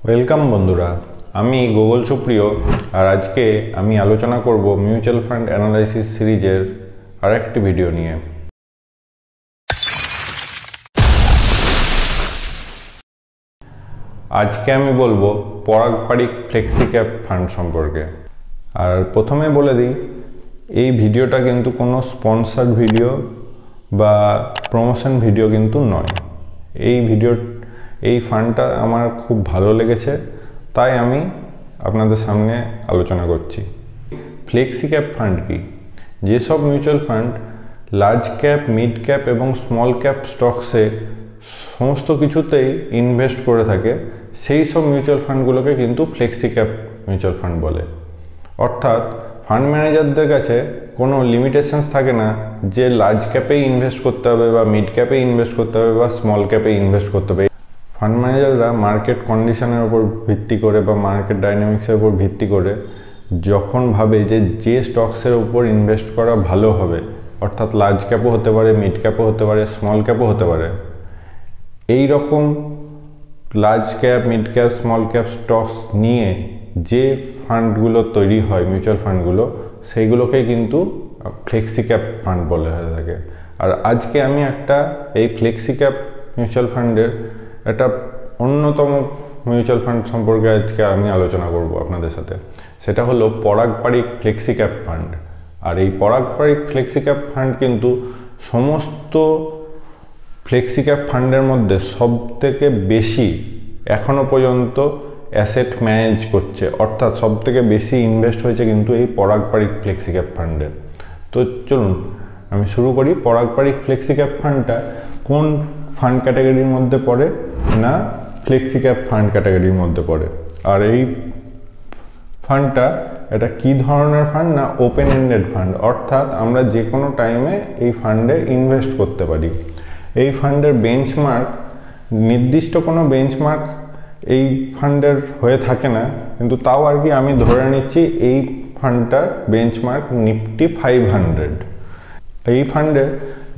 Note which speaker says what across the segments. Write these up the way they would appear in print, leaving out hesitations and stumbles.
Speaker 1: Welcome বন্ধুরা, আমি Google সুপ্রিয়। আর আজকে আমি আলোচনা করব মিউচুয়াল ফান্ড অ্যানালাইসিস সিরিজের আরেকটি ভিডিও নিয়ে। আজকে আমি বলবো পরাগপারিক ফ্লেক্সি ক্যাপ ফান্ড সম্পর্কে। আর প্রথমে বলে দিই, এই ভিডিওটা কিন্তু কোনো স্পন্সর্ড ভিডিও বা প্রমোশন ভিডিও কিন্তু নয়। এই ফান্ডটা আমার খুব ভালো লেগেছে, তাই আমি আপনাদের সামনে আলোচনা করছি। ফ্লেক্সি ক্যাপ ফান্ড কি? যেসব mutual fund large cap, mid cap এবং স্মল ক্যাপ স্টকসে সমস্ত কিছুতেই ইনভেস্ট করে থাকে, সেই সব মিউচুয়াল ফান্ডগুলোকে কিন্তু ফ্লেক্সি ক্যাপ মিউচুয়াল ফান্ড বলে। অর্থাৎ ফান্ড ম্যানেজারদের কাছে কোনো লিমিটেশনস থাকে না যে লার্জ ক্যাপেই ইনভেস্ট করতে হবে বা মিড ক্যাপে ইনভেস্ট করতে হবে বা স্মল ক্যাপে ইনভেস্ট করতে হবে। ফান্ড ম্যানেজাররা মার্কেট কন্ডিশনের উপর ভিত্তি করে বা মার্কেট ডাইনামিক্সের উপর ভিত্তি করে যখন ভাবে যে স্টকসের উপর ইনভেস্ট করা ভালো হবে, অর্থাৎ লার্জ ক্যাপও হতে পারে, মিড ক্যাপও হতে পারে, স্মল ক্যাপও হতে পারে, এই রকম large cap, mid cap, small cap stocks নিয়ে যে ফান্ডগুলো তৈরি হয়, মিউচুয়াল ফান্ডগুলো, সেইগুলোকেই কিন্তু ফ্লেক্সি ক্যাপ ফান্ড বলা হয়ে থাকে। আর আজকে আমি এই ফ্লেক্সি ক্যাপ মিউচুয়াল ফান্ডের একটা অন্যতম মিউচুয়াল ফান্ড সম্পর্কে আজকে আমি আলোচনা করব আপনাদের সাথে। সেটা হলো পরাগপারিক ফ্লেক্সি ক্যাপ ফান্ড। আর এই পরাগপারিক ফ্লেক্সি ক্যাপ ফান্ড কিন্তু সমস্ত ফ্লেক্সি ক্যাপ ফান্ডের মধ্যে সবথেকে বেশি এখনো পর্যন্ত অ্যাসেট ম্যানেজ করছে, অর্থাৎ সবথেকে বেশি ইনভেস্ট হয়েছে কিন্তু এই পরাগপারিক ফ্লেক্সি ক্যাপ ফান্ডে। তো চলুন আমি শুরু করি। পরাগপারিক ফ্লেক্সি ক্যাপ ফান্ডটা কোন ফান্ড ক্যাটাগরির মধ্যে পড়ে না, ফ্লেক্সি ক্যাপ ফান্ড ক্যাটাগরির মধ্যে পড়ে। আর এই ফান্ডটা এটা কি ধরনের ফান্ড না, ওপেন এন্ডেড ফান্ড, অর্থাৎ আমরা যে কোনো টাইমে এই ফান্ডে ইনভেস্ট করতে পারি। এই ফান্ডের বেঞ্চমার্ক, নির্দিষ্ট কোনো বেঞ্চমার্ক এই ফান্ডের হয়ে থাকে না, কিন্তু তাও আর কি আমি ধরে নিচ্ছি এই ফান্ডটার বেঞ্চমার্ক নিফটি 500। এই ফান্ডের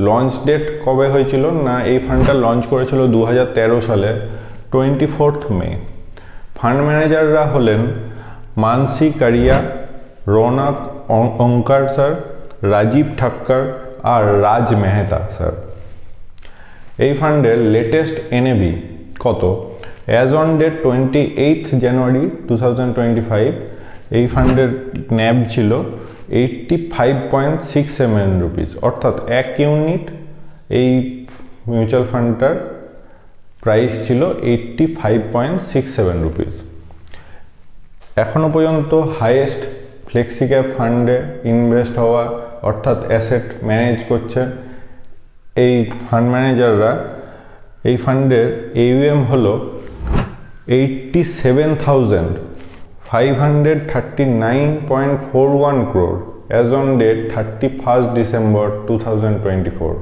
Speaker 1: লঞ্চ ডেট কবে হয়েছিল না, এই ফান্ডটা লঞ্চ করেছিল 2013 সালে 24 মে। ফান্ড ম্যানেজাররা হলেন মানসী কারিয়া, রৌনক ওঙ্কার স্যার, রাজীব ঠাক্কর আর রাজ মেহতা স্যার। এই ফান্ডের লেটেস্ট এনএভি কত? অ্যাজ অন ডেট 28 জানুয়ারি 2025 এই ফান্ডের ন্যাব ছিল 85.67 রুপিস, অর্থাৎ 1 ইউনিট এই মিউচুয়াল ফান্ডটার প্রাইস ছিল 85.67 রুপিস। এখনো পর্যন্ত হাইয়েস্ট ফ্লেক্সি ক্যাপ ফান্ডে ইনভেস্ট হওয়া, অর্থাৎ অ্যাসেট ম্যানেজ করছে এই ফান্ড ম্যানেজাররা। এই ফান্ডের AUM হলো 87,539.41 crore as on date 31st December 2024।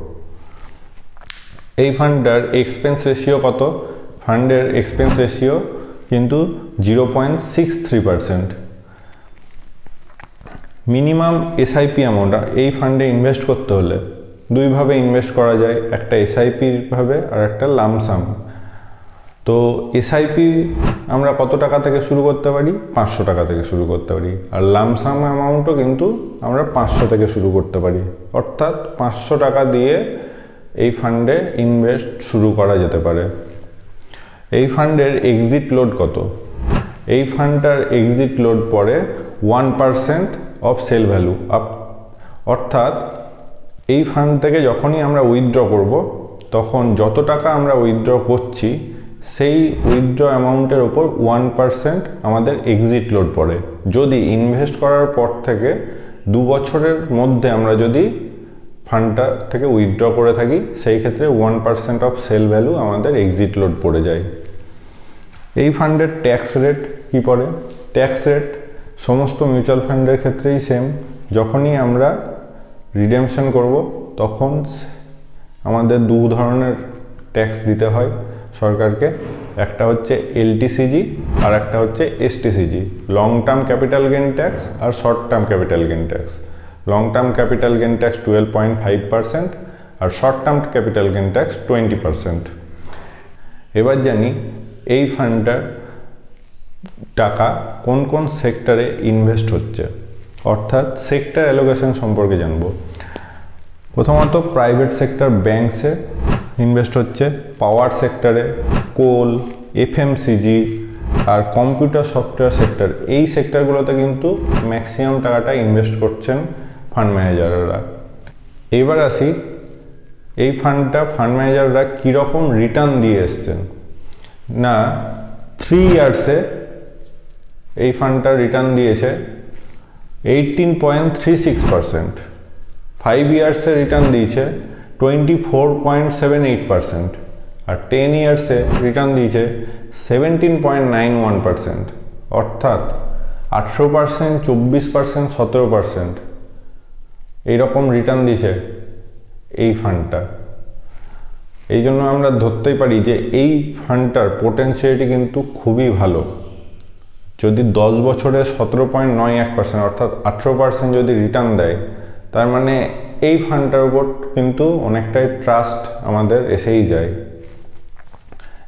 Speaker 1: এই ফান্ডটার এক্সপেন্স রেশিও কত? ফান্ডের এক্সপেন্স রেশিও কিন্তু 0.63%। মিনিমাম SIP অ্যামাউন্ট এই ফান্ডে ইনভেস্ট করতে হলে দুইভাবে ইনভেস্ট করা যায়, একটা SIP ভাবে আর একটা লামসাম। তো SIP আমরা কত টাকা থেকে শুরু করতে পারি? 500 টাকা থেকে শুরু করতে পারি। আর লামসাম অ্যামাউন্টও কিন্তু আমরা 500 থেকে শুরু করতে পারি, অর্থাৎ 500 টাকা দিয়ে এই ফান্ডে ইনভেস্ট শুরু করা যেতে পারে। এই ফান্ডের এক্সিট লোড কত? এই ফান্ডটার এক্সিট লোড পড়ে 1% অফ সেল ভ্যালু আপ, অর্থাৎ এই ফান্ড থেকে যখনই আমরা উইথড্র করব, তখন যত টাকা আমরা উইথড্র করছি সেই উইথড্র অ্যামাউন্টের ওপর 1% আমাদের এক্সিট লোড পড়ে। যদি ইনভেস্ট করার পর থেকে 2 বছরের মধ্যে আমরা যদি ফান্ডটা থেকে উইথড্র করে থাকি, সেই ক্ষেত্রে 1% অফ সেল ভ্যালু আমাদের এক্সিট লোড পড়ে যায়। এই ফান্ডের ট্যাক্স রেট কি পড়ে? ট্যাক্স রেট সমস্ত মিউচুয়াল ফান্ডের ক্ষেত্রেই সেম। যখনই আমরা রিডেমশন করব তখন আমাদের 2 ধরনের ট্যাক্স দিতে হয় সরকারকে। একটা হচ্ছে LTCG আর একটা হচ্ছে STCG, long term capital gain tax আর short term capital gain tax. Long term capital gain tax 12.5% আর short term capital gain tax 20%। এবার জানি এই ফান্ডটার টাকা কোন কোন সেক্টরে ইনভেস্ট হচ্ছে, অর্থাৎ সেক্টর অ্যালোকেশন সম্পর্কে জানব। প্রথমত প্রাইভেট সেক্টর ব্যাংকসে ইনভেস্ট হচ্ছে, পাওয়ার সেক্টরে, কোল, এফএমসিজি আর কম্পিউটার সফটওয়্যার সেক্টর, এই সেক্টরগুলোতে কিন্তু ম্যাক্সিমাম টাকাটা ইনভেস্ট করছেন ফান্ড ম্যানেজাররা। এবার আসি এই ফান্ড ম্যানেজাররা কীরকম রিটার্ন দিয়ে এসছেন। না, 3 ইয়ার্সে এই ফান্ডটা রিটার্ন দিয়েছে 18.36%, 5 ইয়ার্সে রিটার্ন দিয়েছে 24.78%, আর 10 ইয়ার্সে রিটার্ন দিয়েছে 17.91%, অর্থাৎ 18%, 24%, 17% এইরকম রিটার্ন দিয়েছে এই ফান্ডটা। এই জন্য আমরা ধরতেই পারি যে এই ফান্ডটার পোটেনশিয়ালিটি কিন্তু খুবই ভালো। যদি 10 বছরে 17.91% অর্থাৎ 18% যদি রিটার্ন দেয়, তার মানে এই ফান্ডটার উপর কিন্তু অনেকটাই ট্রাস্ট আমাদের এসেই যায়।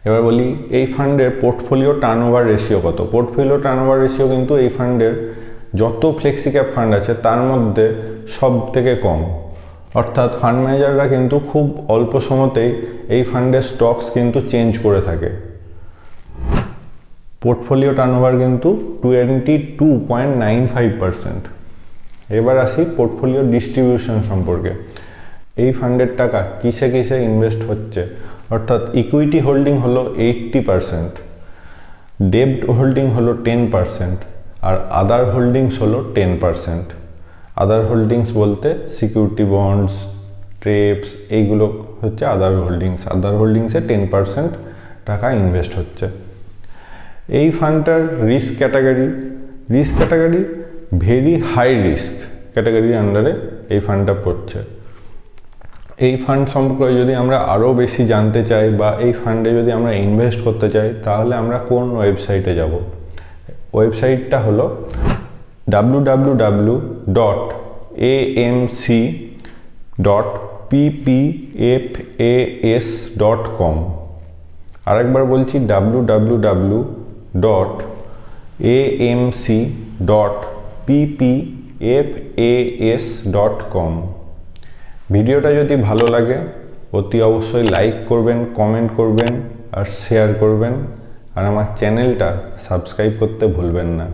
Speaker 1: এবার বলি এই ফান্ডের পোর্টফোলিও টার্নওভার রেশিও কত। পোর্টফোলিও টার্নওভার রেশিও কিন্তু এই ফান্ডের যত ফ্লেক্সি ক্যাপ ফান্ড আছে তার মধ্যে সব থেকে কম, অর্থাৎ ফান্ড ম্যানেজাররা কিন্তু খুব অল্প সময়তেই এই ফান্ডের স্টকস কিন্তু চেঞ্জ করে থাকে। পোর্টফোলিও টার্নওভার কিন্তু 22.95%। এবার আসি পোর্টফোলিও ডিস্ট্রিবিউশন সম্পর্কে। এই ফান্ডের টাকা কিসে কিসে ইনভেস্ট হচ্ছে, অর্থাৎ ইকুইটি হোল্ডিং হলো 80%, ডেব্ট হোল্ডিং হলো 10%, আর আদার হোল্ডিংস হলো 10%। আদার হোল্ডিংস বলতে সিকিউরিটি বন্ডস, ট্রেপস, এইগুলো হচ্ছে আদার হোল্ডিংস। আদার হোল্ডিংসে 10% টাকা ইনভেস্ট হচ্ছে। এই ফান্ডটার risk category very high risk ক্যাটাগরির আন্ডারে এই ফান্ডটা পড়ছে। এই ফান্ড সম্পর্কে যদি আমরা আরও বেশি জানতে চাই বা এই ফান্ডে যদি আমরা ইনভেস্ট করতে চাই, তাহলে আমরা কোন ওয়েবসাইটে যাব? ওয়েবসাইটটা হলো www.amc.ppfas.com। আরেকবার বলছি www.amc.ppfas.com। ভিডিওটা যদি ভালো লাগে অতি অবশ্যই লাইক করবেন, কমেন্ট করবেন আর শেয়ার করবেন, আর আমার চ্যানেলটা সাবস্ক্রাইব করতে ভুলবেন না।